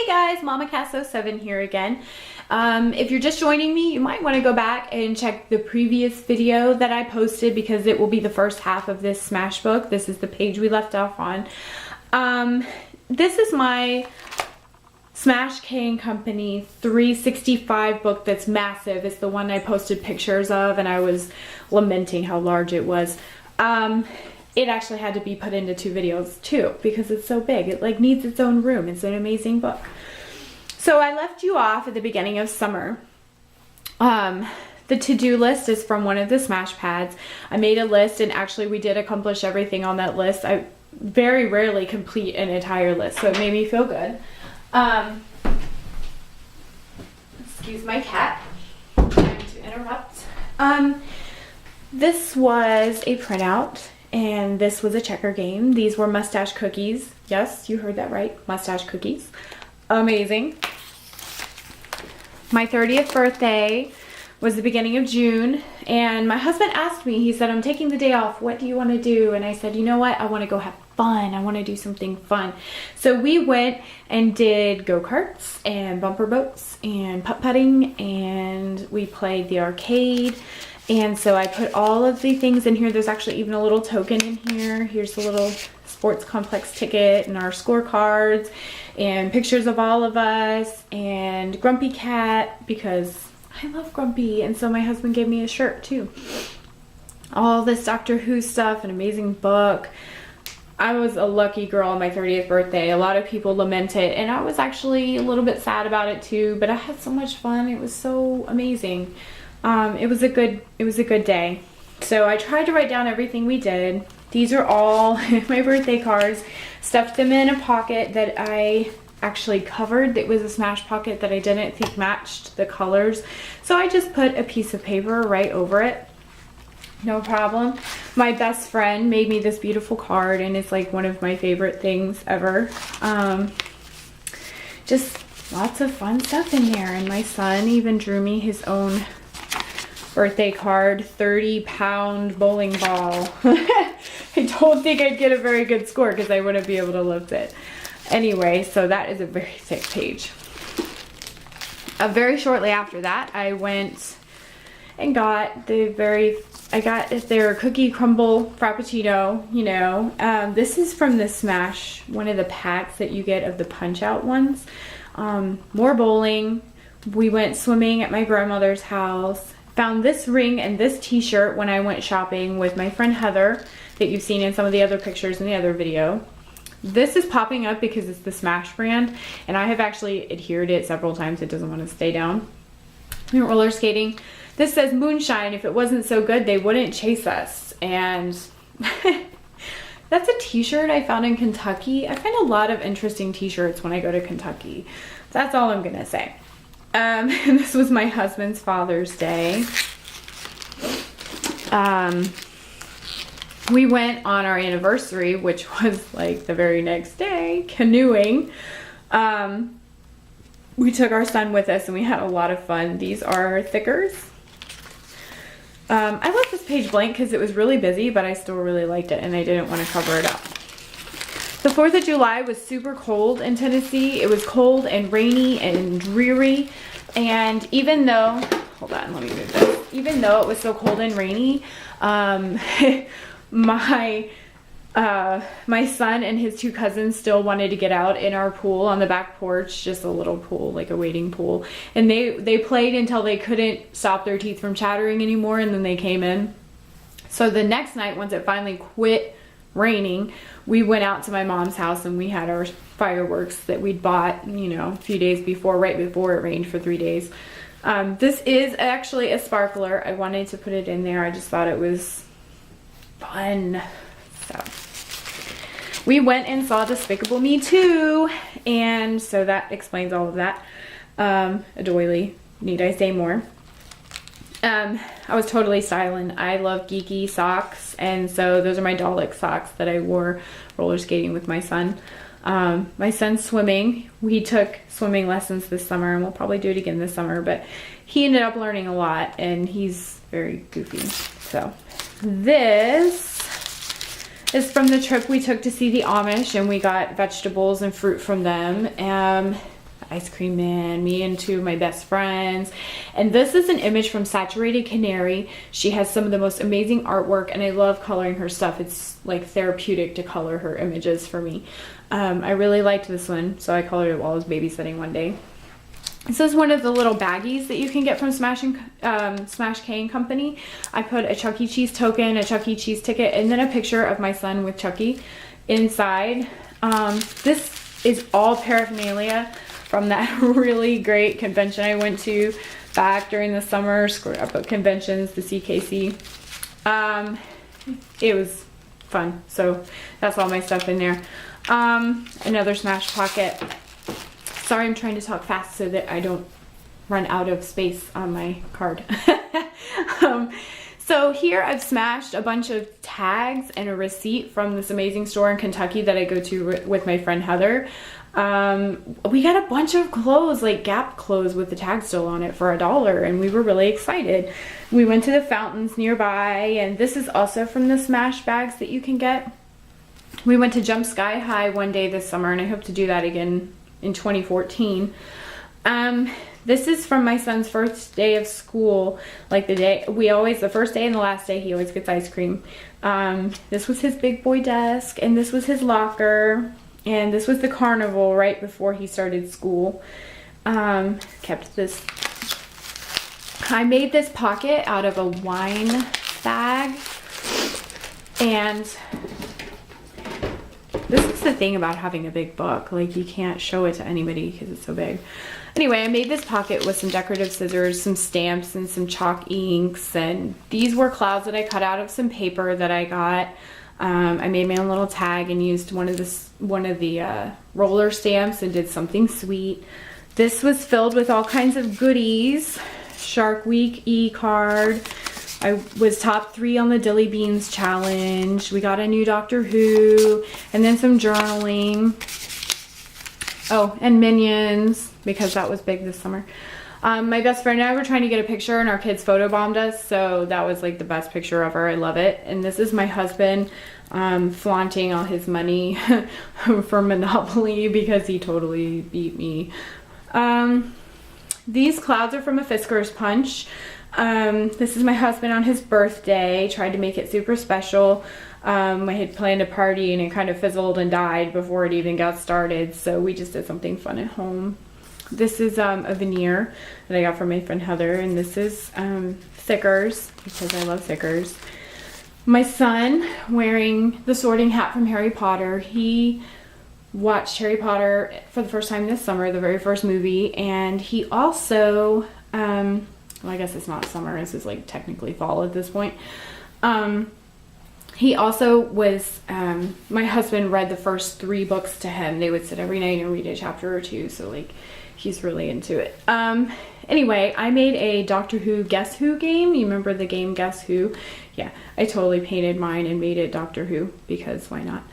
Hey guys, Mama Cass07 here again. If you're just joining me, you might want to go back and check the previous video that I posted because it will be the first half of this Smashbook. This is the page we left off on. This is my Smash K & Company 365 book that's massive. It's the one I posted pictures of and I was lamenting how large it was. It actually had to be put into 2 videos too because it's so big. It like needs its own room. It's an amazing book. So I left you off at the beginning of summer. The to-do list is from one of the Smash pads. I made a list and actually we did accomplish everything on that list. I very rarely complete an entire list, so it made me feel good. Excuse my cat. Trying to interrupt. This was a printout. And this was a checker game. These were mustache cookies. Yes, you heard that right. Mustache cookies. Amazing. My 30th birthday was the beginning of June. And my husband asked me, he said, I'm taking the day off. What do you want to do? And I said, you know what? I want to go have fun. I want to do something fun. So we went and did go-karts and bumper boats and putt-putting. And we played the arcade. And so I put all of the things in here. There's actually even a little token in here. Here's the little sports complex ticket and our scorecards and pictures of all of us and Grumpy Cat because I love Grumpy. And so my husband gave me a shirt too. All this Doctor Who stuff, an amazing book. I was a lucky girl on my 30th birthday. A lot of people lament it and I was actually a little bit sad about it too, but I had so much fun. It was so amazing. It was a good day. So I tried to write down everything we did. These are all my birthday cards. Stuffed them in a pocket that I actually covered. It was a Smash pocket that I didn't think matched the colors. So I just put a piece of paper right over it. No problem. My best friend made me this beautiful card and it's like one of my favorite things ever. Just lots of fun stuff in there. And my son even drew me his own birthday card, 30-pound bowling ball. I don't think I'd get a very good score because I wouldn't be able to lift it. Anyway, so that is a very thick page. Very shortly after that, I went and got their cookie crumble frappuccino, you know. This is from the Smash, one of the packs that you get of the punch-out ones. More bowling. We went swimming at my grandmother's house. Found this ring and this t-shirt when I went shopping with my friend Heather that you've seen in some of the other pictures in the other video. This is popping up because it's the Smash brand and I have actually adhered it several times. It doesn't want to stay down. We went roller skating. This says moonshine. If it wasn't so good, they wouldn't chase us. And that's a t-shirt I found in Kentucky. I find a lot of interesting t-shirts when I go to Kentucky. That's all I'm gonna say. And this was my husband's Father's Day. We went on our anniversary, which was like the very next day, canoeing. We took our son with us and we had a lot of fun. These are thickers. I left this page blank because it was really busy, but I still really liked it and I didn't want to cover it up. The 4th of July was super cold in Tennessee. It was cold and rainy and dreary. And even though, hold on, let me move this. Even though it was so cold and rainy, my son and his 2 cousins still wanted to get out in our pool on the back porch, just a little pool, like a wading pool. And they played until they couldn't stop their teeth from chattering anymore and then they came in. So the next night, once it finally quit raining, we went out to my mom's house and we had our fireworks that we'd bought, you know, a few days before, right before it rained for 3 days. This is actually a sparkler. I wanted to put it in there. I just thought it was fun. So we went and saw Despicable Me 2, and so that explains all of that. A doily, need I say more? I was totally styling. I love geeky socks, and so those are my Dalek socks that I wore roller skating with my son. My son's swimming. We took swimming lessons this summer, and we'll probably do it again this summer, but he ended up learning a lot, and he's very goofy. So this is from the trip we took to see the Amish, and we got vegetables and fruit from them. Ice Cream Man, me and two of my best friends. And this is an image from Saturated Canary. She has some of the most amazing artwork, and I love coloring her stuff. It's like therapeutic to color her images for me. I really liked this one, so I colored it while I was babysitting one day. This is one of the little baggies that you can get from Smash K & Company. I put a Chuck E. Cheese token, a Chuck E. Cheese ticket, and then a picture of my son with Chucky inside. This is all paraphernalia from that really great convention I went to back during the summer, scrapbook conventions, the CKC. It was fun, so that's all my stuff in there. Another Smash pocket. Sorry, I'm trying to talk fast so that I don't run out of space on my card. So here I've smashed a bunch of tags and a receipt from this amazing store in Kentucky that I go to with my friend Heather. We got a bunch of clothes, like Gap clothes with the tag still on it for $1, and we were really excited. We went to the fountains nearby, and this is also from the Smash bags that you can get. We went to Jump Sky High one day this summer, and I hope to do that again in 2014. This is from my son's first day of school. Like the first day and the last day, he always gets ice cream. This was his big boy desk, and this was his locker, and this was the carnival right before he started school. Kept this. I made this pocket out of a wine bag, and this is the thing about having a big book. Like, you can't show it to anybody because it's so big. Anyway, I made this pocket with some decorative scissors, some stamps, and some chalk inks. And these were clouds that I cut out of some paper that I got. I made my own little tag and used one of the roller stamps and did something sweet. This was filled with all kinds of goodies. Shark Week e-card. I was top 3 on the Dilly Beans challenge. We got a new Doctor Who, and then some journaling. Oh, and Minions, because that was big this summer. My best friend and I were trying to get a picture, and our kids photobombed us, so that was like the best picture ever. I love it. And this is my husband flaunting all his money for Monopoly because he totally beat me. These clouds are from a Fisker's Punch. This is my husband on his birthday. Tried to make it super special. I had planned a party and it kind of fizzled and died before it even got started, so we just did something fun at home. This is a veneer that I got from my friend Heather, and this is thickers because I love thickers. My son wearing the sorting hat from Harry Potter. He watched Harry Potter for the first time this summer, the very first movie, and he also well, I guess it's not summer, this is like technically fall at this point. He also was, my husband read the first 3 books to him. They would sit every night and read a chapter or 2, so like he's really into it. Anyway, I made a Doctor Who Guess Who game. You remember the game Guess Who? Yeah, I totally painted mine and made it Doctor Who because why not?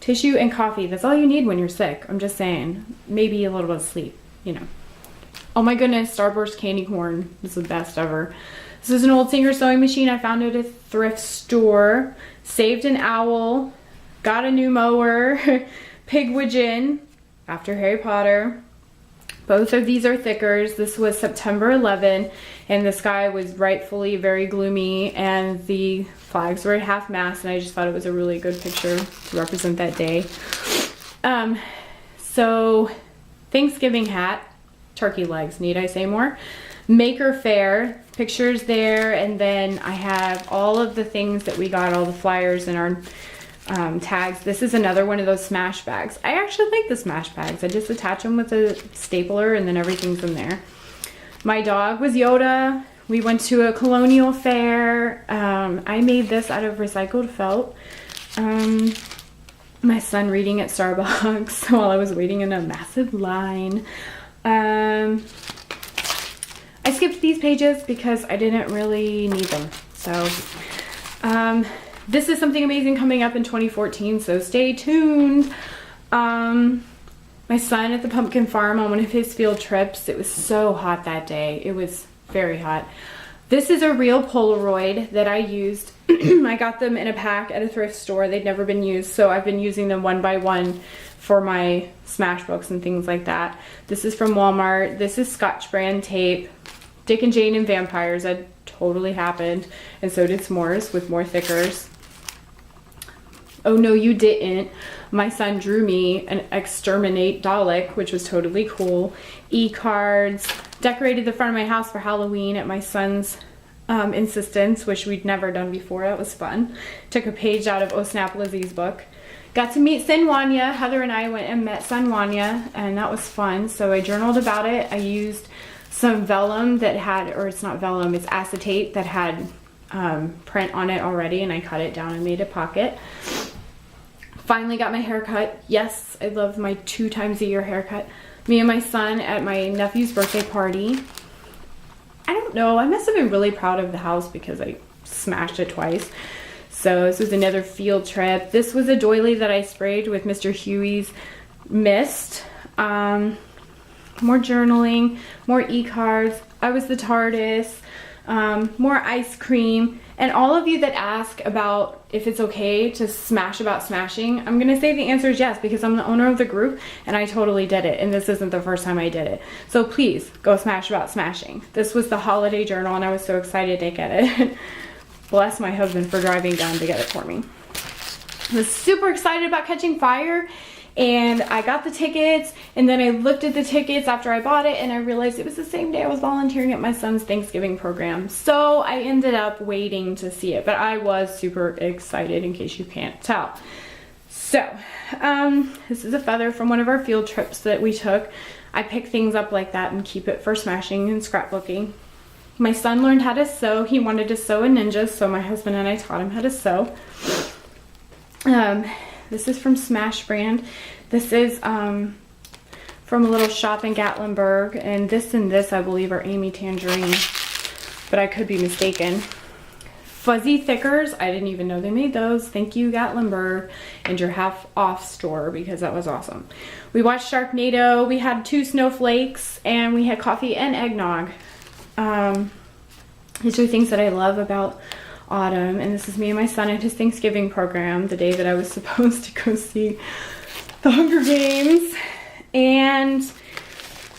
Tissue and coffee, that's all you need when you're sick. I'm just saying, maybe a little bit of sleep, you know. Oh my goodness, Starburst candy corn. This is the best ever. This is an old Singer sewing machine I found at a thrift store. Saved an owl. Got a new mower. Pigwidgeon after Harry Potter. Both of these are thickers. This was September 11 and the sky was rightfully very gloomy and the flags were at half mast, and I just thought it was a really good picture to represent that day. So Thanksgiving hat. Turkey legs, need I say more? Maker Faire, pictures there, and then I have all of the things that we got, all the flyers and our tags. This is another one of those Smash bags. I actually like the Smash bags. I just attach them with a stapler and then everything's in there. My dog was Yoda. We went to a colonial fair. I made this out of recycled felt. My son reading at Starbucks while I was waiting in a massive line. I skipped these pages because I didn't really need them. So this is something amazing coming up in 2014, so stay tuned. My son at the pumpkin farm on one of his field trips, it was so hot that day. It was very hot. This is a real Polaroid that I used. I got them in a pack at a thrift store. They'd never been used, so I've been using them one by one for my Smash books and things like that. This is from Walmart. This is Scotch brand tape. Dick and Jane and Vampires, that totally happened. And so did S'mores with more thickers. Oh no, you didn't. My son drew me an Exterminate Dalek, which was totally cool. E-cards. Decorated the front of my house for Halloween at my son's insistence, which we'd never done before. That was fun. Took a page out of Oh Snap Lizzie's book. Got to meet Sinwanya. Heather and I went and met Sinwanya, and that was fun. So I journaled about it. I used some vellum that had, or it's not vellum, it's acetate that had print on it already, and I cut it down and made a pocket. Finally got my hair cut. Yes, I love my 2 times a year haircut. Me and my son at my nephew's birthday party. I don't know, I must have been really proud of the house because I smashed it twice. So this was another field trip. This was a doily that I sprayed with Mr. Huey's mist. More journaling, more e-cards. I was the TARDIS, more ice cream. And all of you that ask about if it's okay to smash about smashing, I'm gonna say the answer is yes, because I'm the owner of the group and I totally did it, and this isn't the first time I did it. So please go smash about smashing. This was the holiday journal and I was so excited to get it. Bless my husband for driving down to get it for me. I was super excited about Catching Fire, and I got the tickets, and then I looked at the tickets after I bought it and I realized it was the same day I was volunteering at my son's Thanksgiving program. So I ended up waiting to see it, but I was super excited, in case you can't tell. So this is a feather from one of our field trips that we took. I pick things up like that and keep it for smashing and scrapbooking. My son learned how to sew. He wanted to sew a ninja, so my husband and I taught him how to sew. This is from Smash brand. This is from a little shop in Gatlinburg, and this I believe are Amy Tangerine, but I could be mistaken. Fuzzy thickers, I didn't even know they made those. Thank you, Gatlinburg, and your half off store, because that was awesome. We watched Sharknado, we had 2 snowflakes, and we had coffee and eggnog. These are things that I love about autumn, and this is me and my son at his Thanksgiving program, the day that I was supposed to go see the Hunger Games. And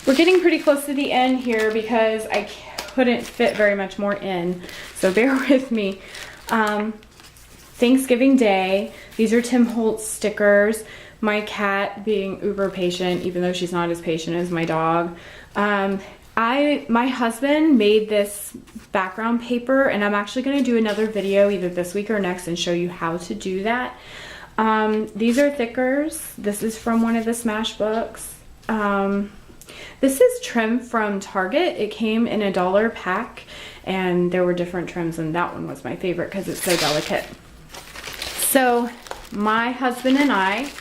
we're getting pretty close to the end here because I couldn't fit very much more in, so bear with me. Thanksgiving Day, these are Tim Holtz stickers. My cat being uber patient, even though she's not as patient as my dog. My husband made this background paper, and I'm actually going to do another video either this week or next and show you how to do that. These are thickers. This is from one of the Smash books. This is trim from Target. It came in a $1 pack, and there were different trims, and that one was my favorite because it's so delicate. So my husband and I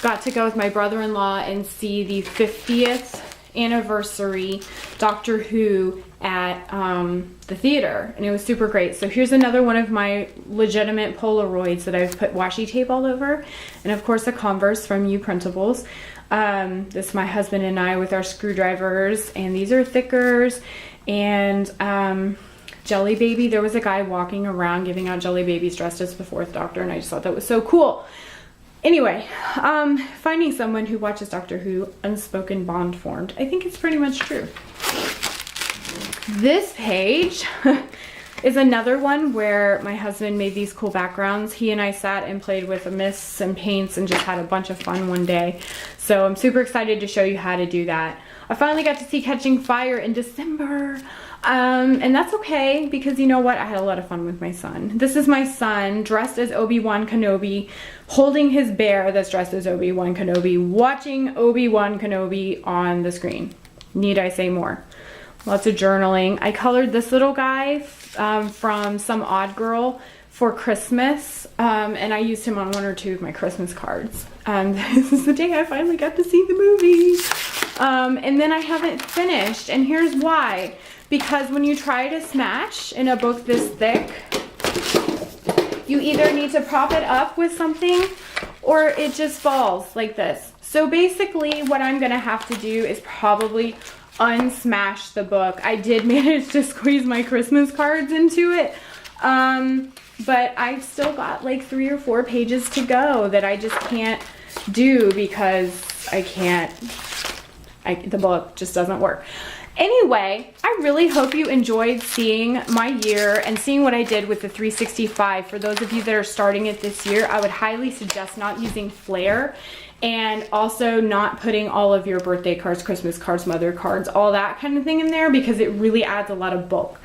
got to go with my brother-in-law and see the 50th anniversary Doctor Who at the theater, and it was super great. So here's another one of my legitimate Polaroids that I've put washi tape all over, and of course a Converse from U Printables. This is my husband and I with our screwdrivers, and these are thickers. And Jelly Baby, there was a guy walking around giving out Jelly Babies dressed as the 4th Doctor, and I just thought that was so cool. Anyway, finding someone who watches Doctor Who, unspoken bond formed. I think it's pretty much true. This page is another one where my husband made these cool backgrounds. He and I sat and played with the mists and paints and just had a bunch of fun one day. So I'm super excited to show you how to do that. I finally got to see Catching Fire in December. And that's okay, because you know what? I had a lot of fun with my son. This is my son dressed as Obi-Wan Kenobi, holding his bear that's dressed as Obi-Wan Kenobi, watching Obi-Wan Kenobi on the screen. Need I say more? Lots of journaling. I colored this little guy from Some Odd Girl for Christmas, and I used him on 1 or 2 of my Christmas cards. This is the day I finally got to see the movie. And then I haven't finished, and here's why. Because when you try to smash in a book this thick, you either need to prop it up with something or it just falls like this. So basically what I'm gonna have to do is probably unsmash the book. I did manage to squeeze my Christmas cards into it, but I've still got like 3 or 4 pages to go that I just can't do because I can't, the book just doesn't work. Anyway, I really hope you enjoyed seeing my year and seeing what I did with the 365. For those of you that are starting it this year, I would highly suggest not using Flair, and also not putting all of your birthday cards, Christmas cards, mother cards, all that kind of thing in there, because it really adds a lot of bulk.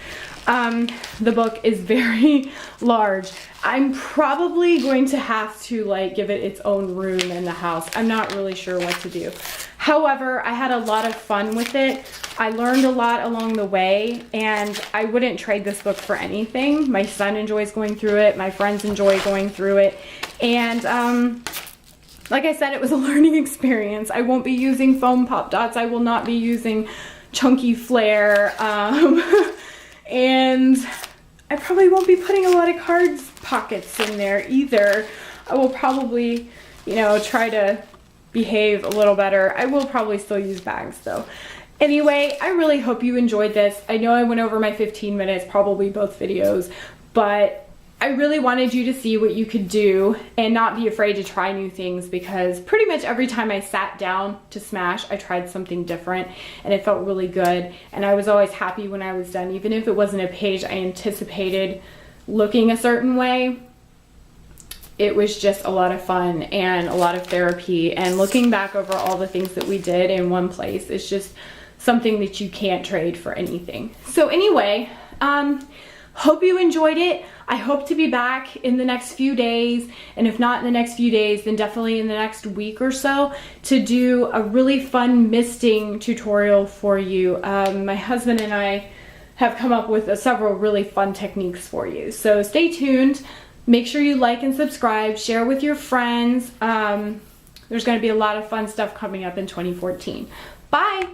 The book is very large. I'm probably going to have to like give it its own room in the house. I'm not really sure what to do. However, I had a lot of fun with it. I learned a lot along the way, and I wouldn't trade this book for anything. My son enjoys going through it. My friends enjoy going through it. And like I said, it was a learning experience. I won't be using foam pop dots. I will not be using chunky Flair. And I probably won't be putting a lot of cards pockets in there either. I will probably, you know, try to behave a little better. I will probably still use bags though. Anyway, I really hope you enjoyed this. I know I went over my 15 minutes, probably both videos, but I really wanted you to see what you could do and not be afraid to try new things, because pretty much every time I sat down to smash, I tried something different and it felt really good. And I was always happy when I was done, even if it wasn't a page I anticipated looking a certain way. It was just a lot of fun and a lot of therapy, and looking back over all the things that we did in one place is just something that you can't trade for anything. So anyway, hope you enjoyed it. I hope to be back in the next few days, and if not in the next few days, then definitely in the next week or so, to do a really fun misting tutorial for you. My husband and I have come up with several really fun techniques for you. So stay tuned. Make sure you like and subscribe, share with your friends. There's going to be a lot of fun stuff coming up in 2014. Bye!